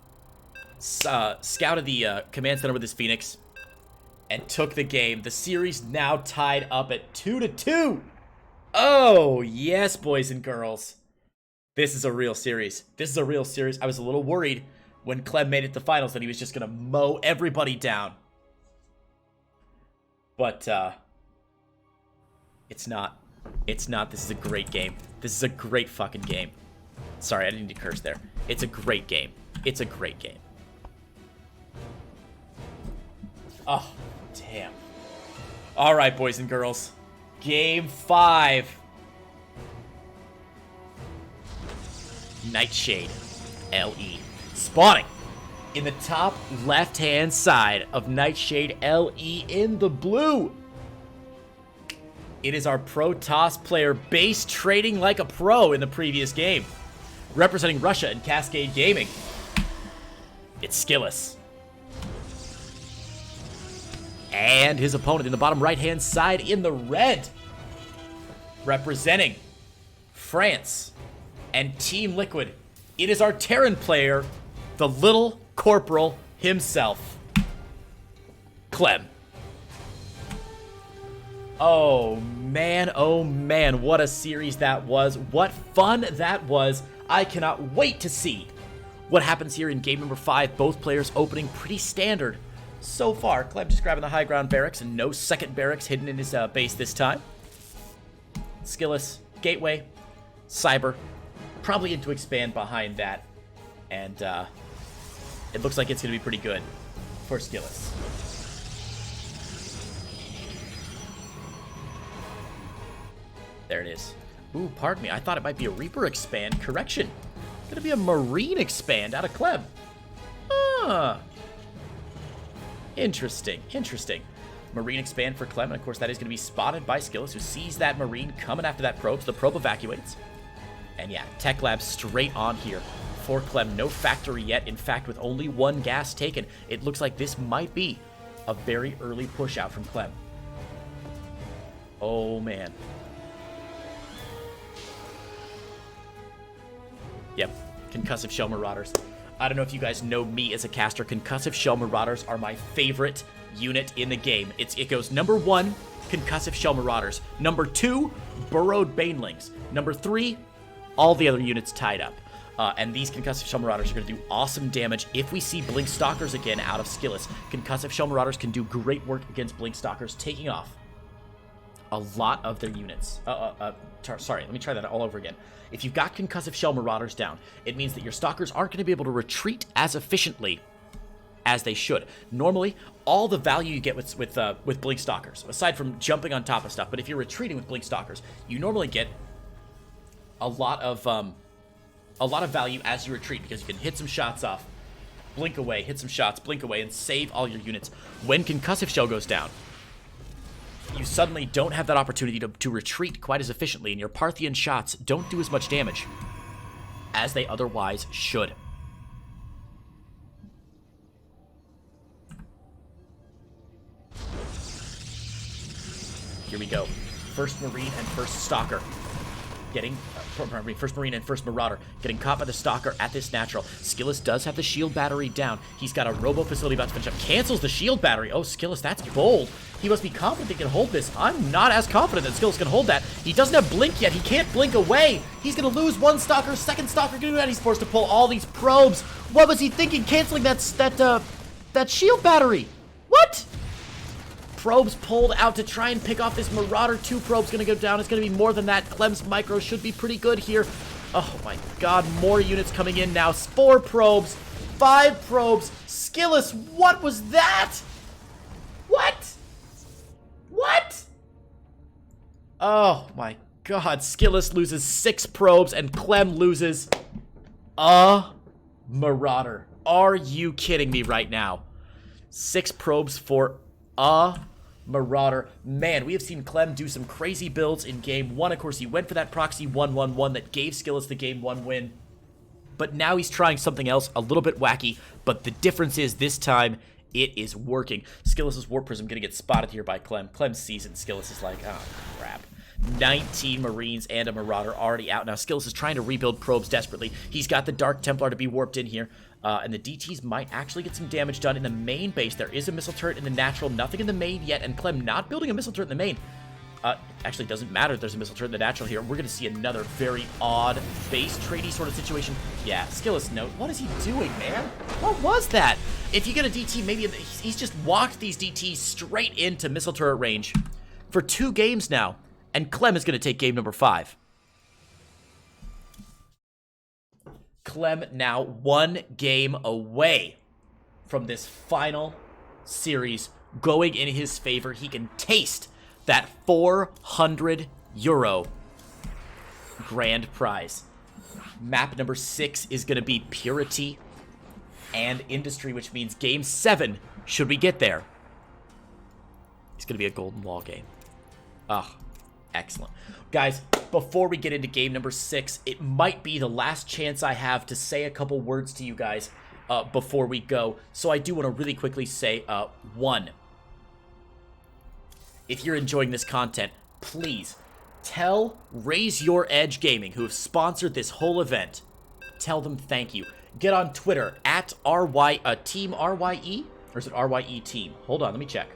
scouted the command center with his Phoenix, and took the game. The series now tied up at 2-2. Oh, yes, boys and girls. This is a real series. I was a little worried when Clem made it to finals that he was just going to mow everybody down. But, it's not. It's not. This is a great game. This is a great fucking game. Sorry, I didn't need to curse there. It's a great game. It's a great game. Oh, damn. All right, boys and girls. Game 5. Nightshade LE. Spawning in the top left-hand side of Nightshade LE in the blue. It is our Protoss player, base trading like a pro in the previous game. Representing Russia and Cascade Gaming, it's SKillous. And his opponent in the bottom right-hand side in the red, representing France and Team Liquid, it is our Terran player, the little corporal himself, Clem. Oh man, what a series that was. What fun that was. I cannot wait to see what happens here in game number 5. Both players opening pretty standard so far. Clem just grabbing the high ground barracks and no second barracks hidden in his base this time. SKillous, Gateway, Cyber, probably into expand behind that. And it looks like it's going to be pretty good for SKillous. There it is. Ooh, pardon me. I thought it might be a Reaper expand. Correction. Gonna be a Marine expand out of Clem. Ah. Interesting, interesting. Marine expand for Clem, and of course that is going to be spotted by SKillous, who sees that Marine coming after that probe, so the probe evacuates. And yeah, Tech Lab straight on here for Clem. No factory yet. In fact, with only one gas taken, it looks like this might be a very early push out from Clem. Oh, man. Yep, concussive shell marauders. I don't know if you guys know me as a caster. Concussive shell marauders are my favorite unit in the game. It goes number 1, concussive shell marauders. Number 2, burrowed banelings. Number 3, all the other units tied up. And these concussive shell marauders are going to do awesome damage. If we see blink stalkers again out of SKillous, concussive shell marauders can do great work against blink stalkers, taking off a lot of their units. Sorry, let me try that all over again. If you've got concussive shell marauders down, it means that your stalkers aren't going to be able to retreat as efficiently as they should. Normally, all the value you get with blink stalkers, aside from jumping on top of stuff, but if you're retreating with blink stalkers, you normally get a lot of value as you retreat, because you can hit some shots off, blink away, hit some shots, blink away, and save all your units. When concussive shell goes down, you suddenly don't have that opportunity to retreat quite as efficiently, and your Parthian shots don't do as much damage as they otherwise should. Here we go. First Marine and first Stalker. First Marine and first Marauder getting caught by the Stalker at this natural. SKillous does have the shield battery down. He's got a robo facility about to finish up. Cancels the shield battery. Oh, SKillous, that's bold. He must be confident he can hold this. I'm not as confident that SKillous can hold that. He doesn't have blink yet. He can't blink away. He's going to lose one Stalker. Second Stalker going to do that. He's forced to pull all these probes. What was he thinking? Canceling that shield battery. What? Probes pulled out to try and pick off this Marauder. 2 probes going to go down. It's going to be more than that. Clem's micro should be pretty good here. Oh my god, more units coming in now. 4 probes, 5 probes. SKillous, what was that? What? What? Oh my god, SKillous loses 6 probes and Clem loses a Marauder. Are you kidding me right now? 6 probes for a Marauder. Man, we have seen Clem do some crazy builds in game 1. Of course, he went for that proxy 1-1-1 that gave SKillous the game 1 win. But now he's trying something else a little bit wacky. But the difference is this time it is working. SKillous' Warp Prism going to get spotted here by Clem. Clem sees it, and SKillous is like, oh, crap. 19 Marines and a Marauder already out. Now, SKillous is trying to rebuild probes desperately. He's got the Dark Templar to be warped in here. And the DTs might actually get some damage done in the main base. There is a missile turret in the natural. Nothing in the main yet. And Clem not building a missile turret in the main. Actually, doesn't matter if there's a missile turret in the natural here. We're going to see another very odd base tradey sort of situation. Yeah, SKillous note. What is he doing, man? What was that? If you get a DT, maybe he's just walked these DTs straight into missile turret range for 2 games now. And Clem is going to take game number 5. Clem now 1 game away from this final series going in his favor. He can taste that €400 grand prize. Map number 6 is going to be Purity and Industry, which means game 7, should we get there, it's going to be a Golden Wall game. Oh, excellent. Guys, before we get into game number 6, it might be the last chance I have to say a couple words to you guys before we go. So I do want to really quickly say, 1, if you're enjoying this content, please tell Raise Your Edge Gaming, who have sponsored this whole event, tell them thank you. Get on Twitter at Team RYE, or is it RYE Team? Hold on, let me check.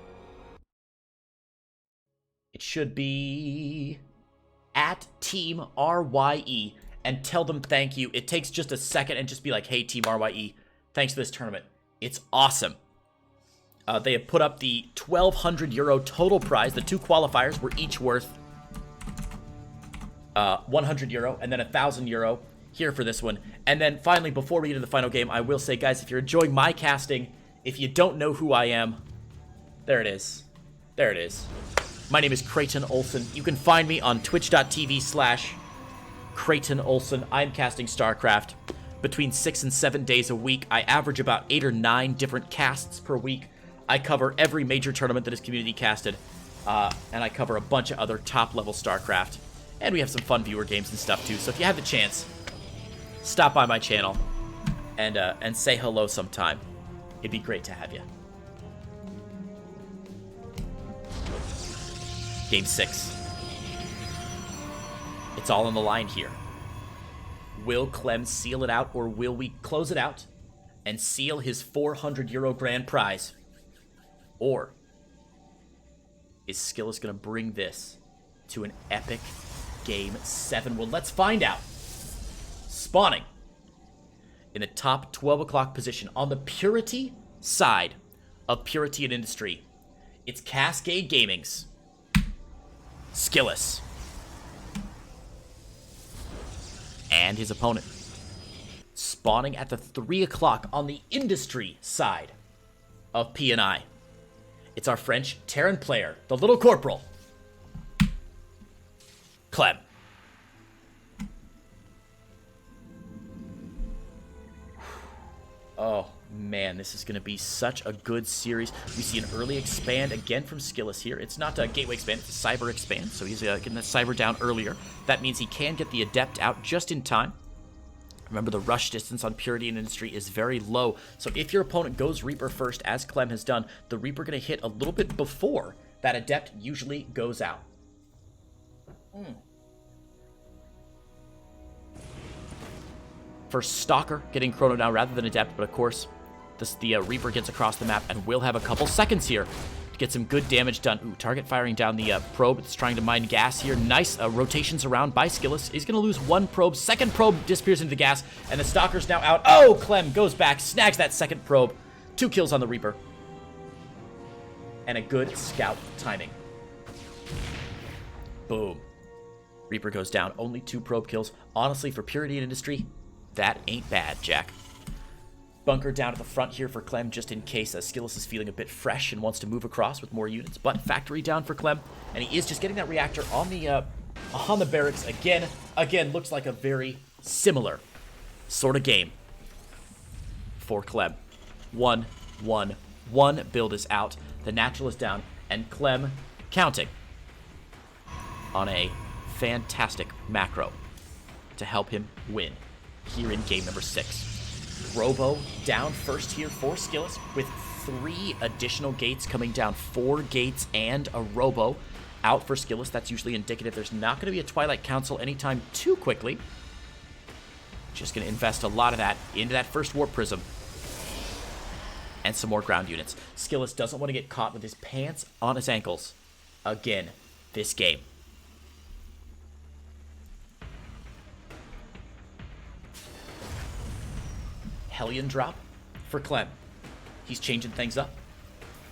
It should be at Team RYE, and tell them thank you. It takes just a second, and just be like, hey, Team RYE, thanks for this tournament. It's awesome. They have put up the €1,200 total prize. The 2 qualifiers were each worth €100 and then €1,000 here for this one. And then finally, before we get to the final game, I will say, guys, if you're enjoying my casting, if you don't know who I am, there it is. There it is. My name is Creighton Olsen. You can find me on twitch.tv/Creighton Olsen. I'm casting StarCraft. between 6 and 7 days a week. I average about 8 or 9 different casts per week. I cover every major tournament that is community casted, and I cover a bunch of other top-level StarCraft. And we have some fun viewer games and stuff, too. So if you have the chance, stop by my channel and say hello sometime. It'd be great to have you. Game 6. It's all on the line here. Will Clem seal it out, or will we close it out and seal his €400 grand prize? Or is SKillous going to bring this to an epic Game 7? Well, let's find out. Spawning in the top 12 o'clock position on the Purity side of Purity and Industry, it's Cascade Gaming's SKillous. And his opponent. Spawning at the 3 o'clock on the Industry side of P&I. It's our French Terran player, the Little Corporal, Clem. Oh, man, this is going to be such a good series. We see an early expand again from SKillous here. It's not a gateway expand, it's a cyber expand, so he's getting that cyber down earlier. That means he can get the adept out just in time. Remember, the rush distance on Purity and Industry is very low, so if your opponent goes Reaper first, as Clem has done, the Reaper going to hit a little bit before that adept usually goes out. First Stalker getting Chrono down rather than adept, but of course, the Reaper gets across the map and will have a couple seconds here to get some good damage done. Ooh, target firing down the probe. It's trying to mine gas here. Nice rotations around by SKillous. He's going to lose one probe. Second probe disappears into the gas, and the Stalker's now out. Oh, Clem goes back, snags that second probe. 2 kills on the Reaper. And a good scout timing. Boom. Reaper goes down. Only 2 probe kills. Honestly, for Purity and Industry, that ain't bad, Jack. Bunker down at the front here for Clem, just in case SKillous is feeling a bit fresh and wants to move across with more units. But factory down for Clem, and he is just getting that reactor on the barracks again. Again, looks like a very similar sort of game for Clem. 1-1-1 build is out. The natural is down, and Clem counting on a fantastic macro to help him win here in game number 6. Robo down first here for SKillous with 3 additional gates coming down. 4 gates and a Robo out for SKillous. That's usually indicative there's not going to be a Twilight Council anytime too quickly. Just going to invest a lot of that into that first Warp Prism. And some more ground units. SKillous doesn't want to get caught with his pants on his ankles again this game. Hellion drop for Clem. He's changing things up.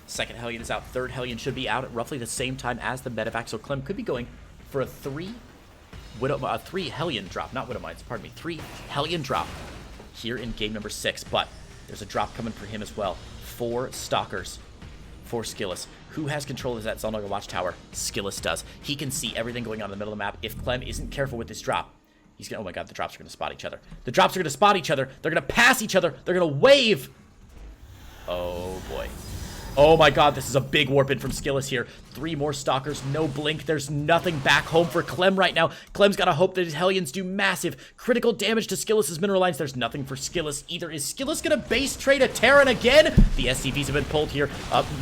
Second Hellion is out. Third Hellion should be out at roughly the same time as the medevac, so Clem could be going for a 3 Hellion drop. Not Widowmines, pardon me. 3 Hellion drop here in game number 6, but there's a drop coming for him as well. 4 Stalkers for SKillous. Who has control of that Zelnaga Watchtower? SKillous does. He can see everything going on in the middle of the map. If Clem isn't careful with this drop, he's gonna, oh my god, the drops are gonna spot each other. The drops are gonna spot each other. They're gonna pass each other. They're gonna wave. Oh boy. Oh my god, this is a big warp in from SKillous here. 3 more Stalkers, no blink. There's nothing back home for Clem right now. Clem's gotta hope that his Hellions do massive critical damage to SKillous's mineral lines. There's nothing for SKillous either. Is SKillous gonna base trade a Terran again? The SCVs have been pulled here.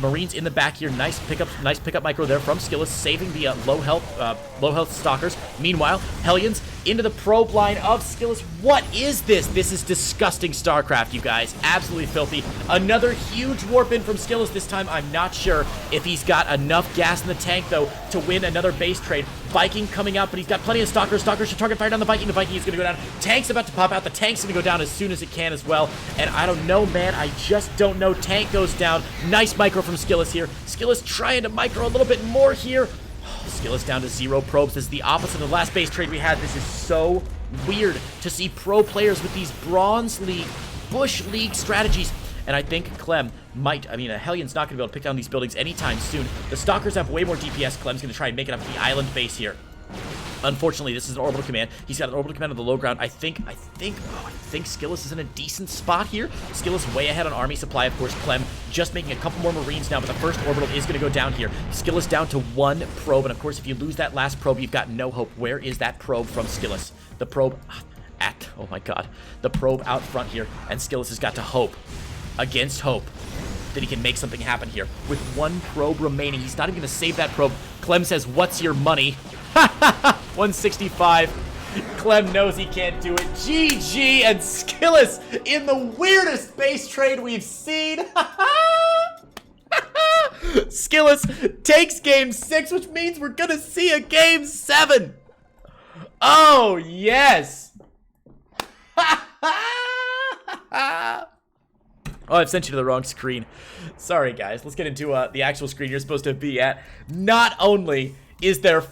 Marines in the back here. Nice pickup micro there from SKillous, saving the low health Stalkers. Meanwhile, Hellions into the probe line of SKillous. What is this? This is disgusting StarCraft, you guys. Absolutely filthy. Another huge warp in from SKillous. This time, I'm not sure if he's got enough gas in the tank, though, to win another base trade. Viking coming out, but he's got plenty of Stalkers. Stalkers should target fire down the Viking. The Viking is going to go down. Tank's about to pop out. The tank's going to go down as soon as it can as well. And I don't know, man. I just don't know. Tank goes down. Nice micro from SKillous here. SKillous trying to micro a little bit more here. SKillous down to 0 probes. This is the opposite of the last base trade we had. This is so weird to see pro players with these Bronze League, Bush League strategies. And I think Clem might, a Hellion's not going to be able to pick down these buildings anytime soon. The Stalkers have way more DPS. Clem's going to try and make it up to the island base here. Unfortunately, this is an orbital command. He's got an orbital command on the low ground. I think SKillous is in a decent spot here. SKillous way ahead on army supply, of course. Clem just making a couple more Marines now, but the first orbital is going to go down here. SKillous down to 1 probe, and of course, if you lose that last probe, you've got no hope. Where is that probe from SKillous? The probe oh my god, the probe out front here, and SKillous has got to hope against hope that he can make something happen here. With 1 probe remaining, he's not even going to save that probe. Clem says, "What's your money?" 165. Clem knows he can't do it. GG, and SKillous in the weirdest base trade we've seen. SKillous takes game 6, which means we're gonna see a game 7. Oh, yes. Oh, I've sent you to the wrong screen. Sorry, guys. Let's get into the actual screen you're supposed to be at. Not only is there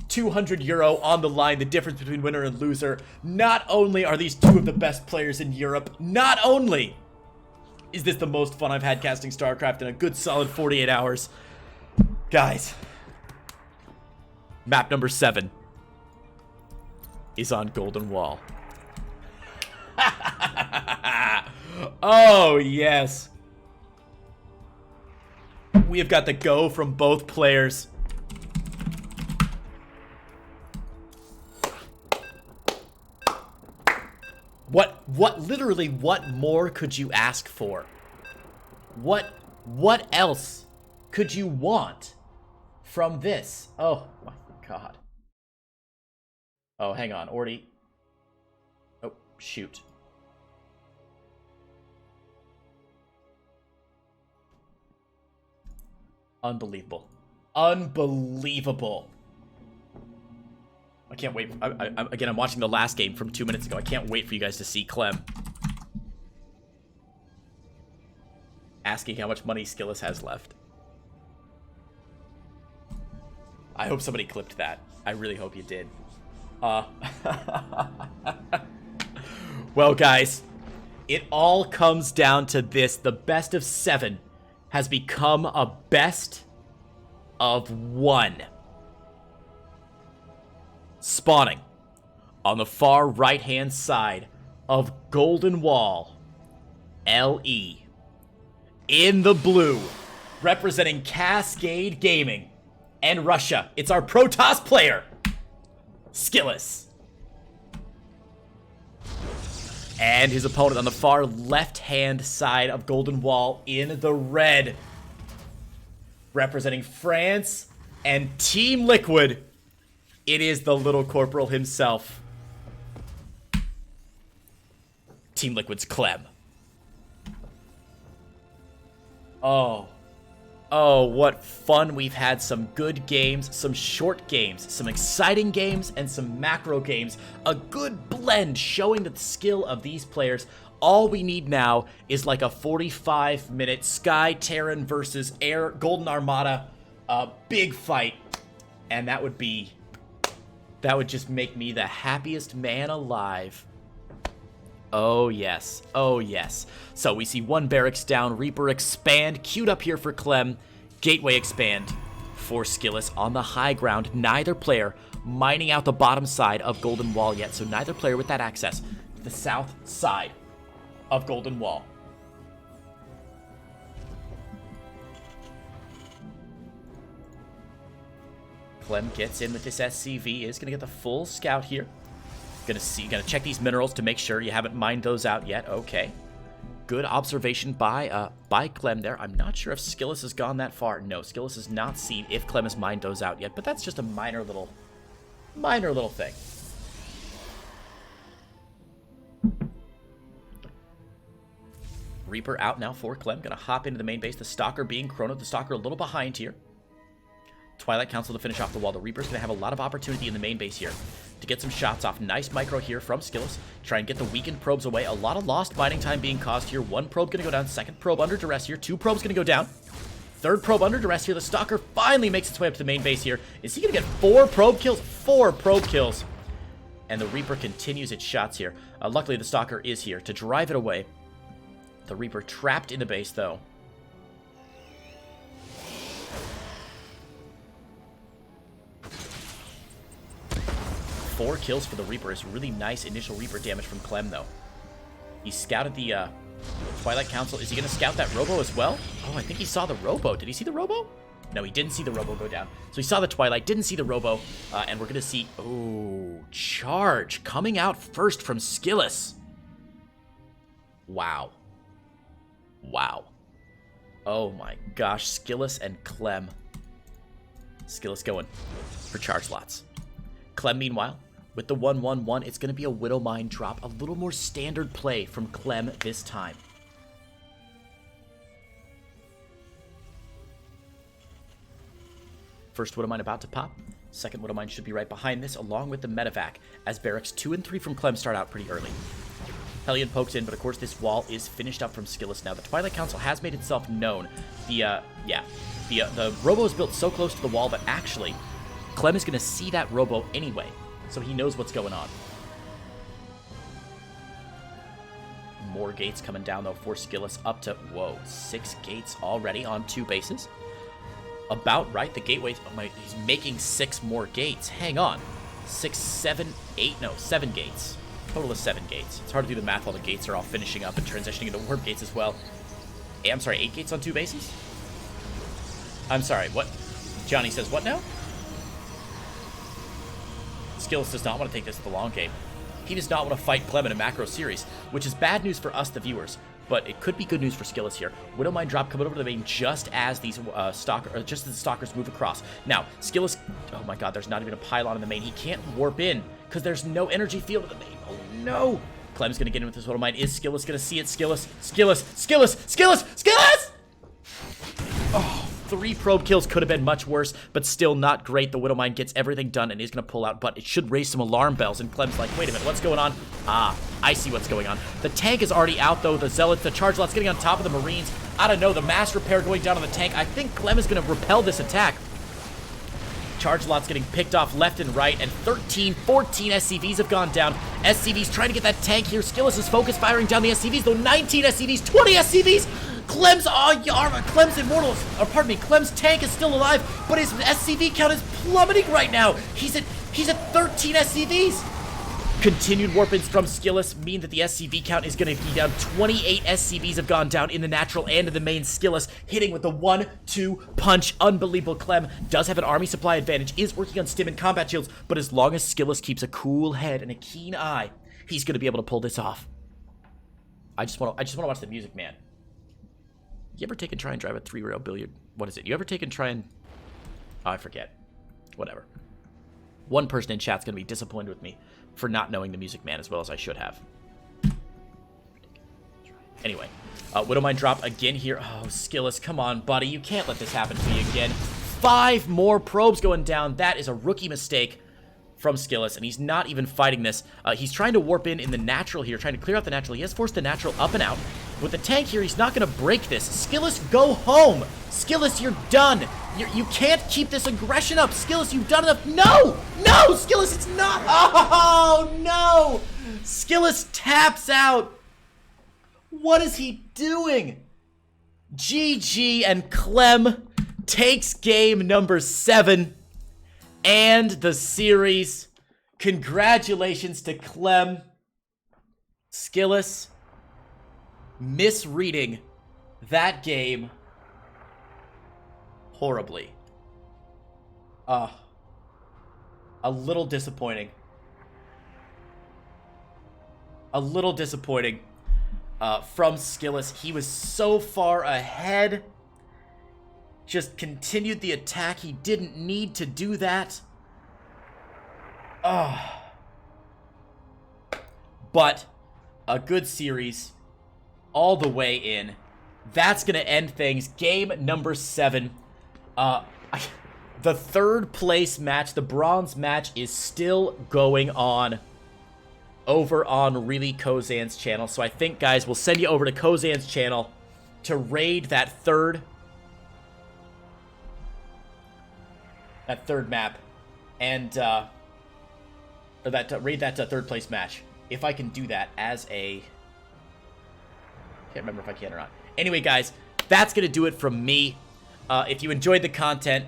€200 on the line, the difference between winner and loser. Not only are these 2 of the best players in Europe, not only is this the most fun I've had casting StarCraft in a good solid 48 hours. Guys, map number 7 is on Golden Wall. Oh, yes. We have got the go from both players. Literally, what more could you ask for? What else could you want from this? Oh, my God. Oh, hang on, already. Oh, shoot. Unbelievable. Unbelievable. I can't wait. Again, I'm watching the last game from 2 minutes ago. I can't wait for you guys to see Clem asking how much money SKillous has left. I hope somebody clipped that. I really hope you did. Well, guys, it all comes down to this. The best of 7 has become a best of 1. Spawning on the far right-hand side of Golden Wall, LE. In the blue, representing Cascade Gaming and Russia, it's our Protoss player, SKillous. And his opponent on the far left-hand side of Golden Wall in the red, representing France and Team Liquid, it is the little corporal himself. Team Liquid's Clem. Oh, what fun we've had. Some good games, some short games, some exciting games, and some macro games. A good blend showing the skill of these players. All we need now is like a 45-minute Sky Terran versus Air Golden Armada big fight. And that would just make me the happiest man alive. Oh, yes. Oh, yes. So we see 1 barracks down. Reaper expand. Queued up here for Clem. Gateway expand for SKillous on the high ground. Neither player mining out the bottom side of Golden Wall yet. So neither player with that access to the south side of Golden Wall. Clem gets in with this SCV. Is going to get the full scout here. Gonna check these minerals to make sure you haven't mined those out yet. Okay. Good observation by Clem there. I'm not sure if SKillous has gone that far. No, SKillous has not seen if Clem has mined those out yet, but that's just a minor little thing. Reaper out now for Clem. Gonna hop into the main base. The Stalker being chronoed. The Stalker a little behind here. Twilight Council to finish off the wall. The Reaper's going to have a lot of opportunity in the main base here to get some shots off. Nice micro here from SKillous. Try and get the weakened probes away. A lot of lost mining time being caused here. 1 probe going to go down. 2nd probe under duress here. 2 probes going to go down. 3rd probe under duress here. The Stalker finally makes its way up to the main base here. Is he going to get 4 probe kills? 4 probe kills. And the Reaper continues its shots here. Luckily, the Stalker is here to drive it away. The Reaper trapped in the base, though. 4 kills for the Reaper is really nice initial Reaper damage from Clem, though. He scouted the Twilight Council. Is he going to scout that Robo as well? Oh, I think he saw the Robo. Did he see the Robo? No, he didn't see the Robo go down. So he saw the Twilight, didn't see the Robo, and we're going to see... Oh, Charge coming out first from SKillous. Wow. Wow. Oh my gosh, SKillous and Clem. SKillous going for charge slots. Clem, meanwhile, with the 1-1-1, it's going to be a Widowmine drop. A little more standard play from Clem this time. First Widowmine about to pop. Second Widowmine should be right behind this, along with the Medevac, as barracks 2 and 3 from Clem start out pretty early. Hellion pokes in, but of course this wall is finished up from SKillous now. The Twilight Council has made itself known. The Robo is built so close to the wall that actually Clem is going to see that Robo anyway, so he knows what's going on. More gates coming down, though, for SKillous, up to, whoa, 6 gates already on 2 bases. About right, the gateways, oh my, he's making 6 more gates. Hang on. 6, 7, 8, no, 7 gates. Total of 7 gates. It's hard to do the math while the gates are all finishing up and transitioning into warp gates as well. I'm sorry, 8 gates on 2 bases? I'm sorry, what? Johnny says what now? SKillous does not want to take this to the long game. He does not want to fight Clem in a macro series, which is bad news for us, the viewers. But it could be good news for SKillous here. Widowmine drop coming over to the main just as these just as the stalkers move across. Now, SKillous, oh my god, there's not even a pylon in the main. He can't warp in because there's no energy field in the main. Oh no! Clem's gonna get in with this Widowmine. Is SKillous gonna see it? SKillous! Oh, 3 probe kills could have been much worse, but still not great. The Widowmine gets everything done and is gonna pull out, but it should raise some alarm bells. And Clem's like, wait a minute, what's going on? Ah, I see what's going on. The tank is already out, though. The Zealots, the Charge Lot's getting on top of the Marines. I don't know, the mass repair going down on the tank. I think Clem is going to repel this attack. Charge Lot's getting picked off left and right, and 13, 14 SCVs have gone down. SCVs trying to get that tank here. SKillous is focus firing down the SCVs, though 19 SCVs, 20 SCVs! Clem's Immortals, or pardon me, Clem's tank is still alive, but his SCV count is plummeting right now. He's at 13 SCVs. Continued warp-ins from SKillous mean that the SCV count is going to be down. 28 SCVs have gone down in the natural and in the main. SKillous hitting with the 1-2 punch. Unbelievable. Clem does have an army supply advantage, is working on stim and combat shields, but as long as SKillous keeps a cool head and a keen eye, he's going to be able to pull this off. I just want to watch the music, man. You ever take and try and drive a 3-rail billiard? What is it? You ever take and try and... Oh, I forget. Whatever. One person in chat's going to be disappointed with me for not knowing the Music Man as well as I should have. Anyway, Widowmine drop again here. Oh, SKillous, come on, buddy. You can't let this happen to you again. 5 more probes going down. That is a rookie mistake from SKillous, and he's not even fighting this. He's trying to warp in the natural here, trying to clear out the natural. He has forced the natural up and out. With the tank here, he's not going to break this. SKillous, go home. SKillous, you're done. You can't keep this aggression up. SKillous, you've done enough. No! No! SKillous, it's not. Oh, no! SKillous taps out. What is he doing? GG, and Clem takes game number 7 and the series. Congratulations to Clem. SKillous misreading that game horribly. A little disappointing. A little disappointing from SKillous. He was so far ahead. Just continued the attack. He didn't need to do that. But a good series all the way in. That's going to end things. Game number 7. The 3rd place match, the bronze match, is still going on over on Really Kozan's channel. So I think, guys, we'll send you over to Kozan's channel to raid that third map and raid that 3rd place match. If I can do that as a... Can't remember if I can or not. Anyway, guys, that's going to do it from me. If you enjoyed the content,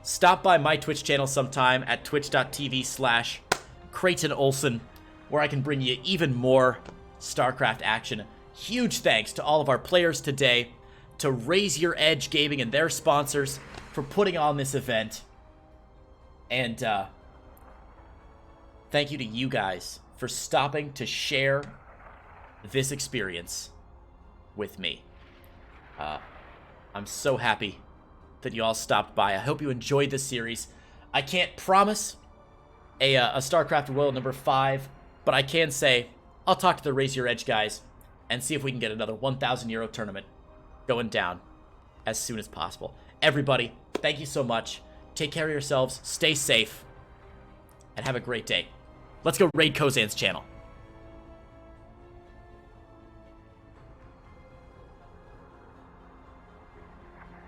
stop by my Twitch channel sometime at twitch.tv/ Creighton Olsen, where I can bring you even more StarCraft action. Huge thanks to all of our players today, to Raise Your Edge Gaming and their sponsors for putting on this event. And thank you to you guys for stopping to share this experience with me. I'm so happy that you all stopped by. I hope you enjoyed this series. I can't promise a StarCraft Royal number 5, but I can say I'll talk to the Raise Your Edge guys and see if we can get another 1,000 euro tournament going down as soon as possible. Everybody, thank you so much. Take care of yourselves, stay safe, and have a great day. Let's go raid Kozan's channel.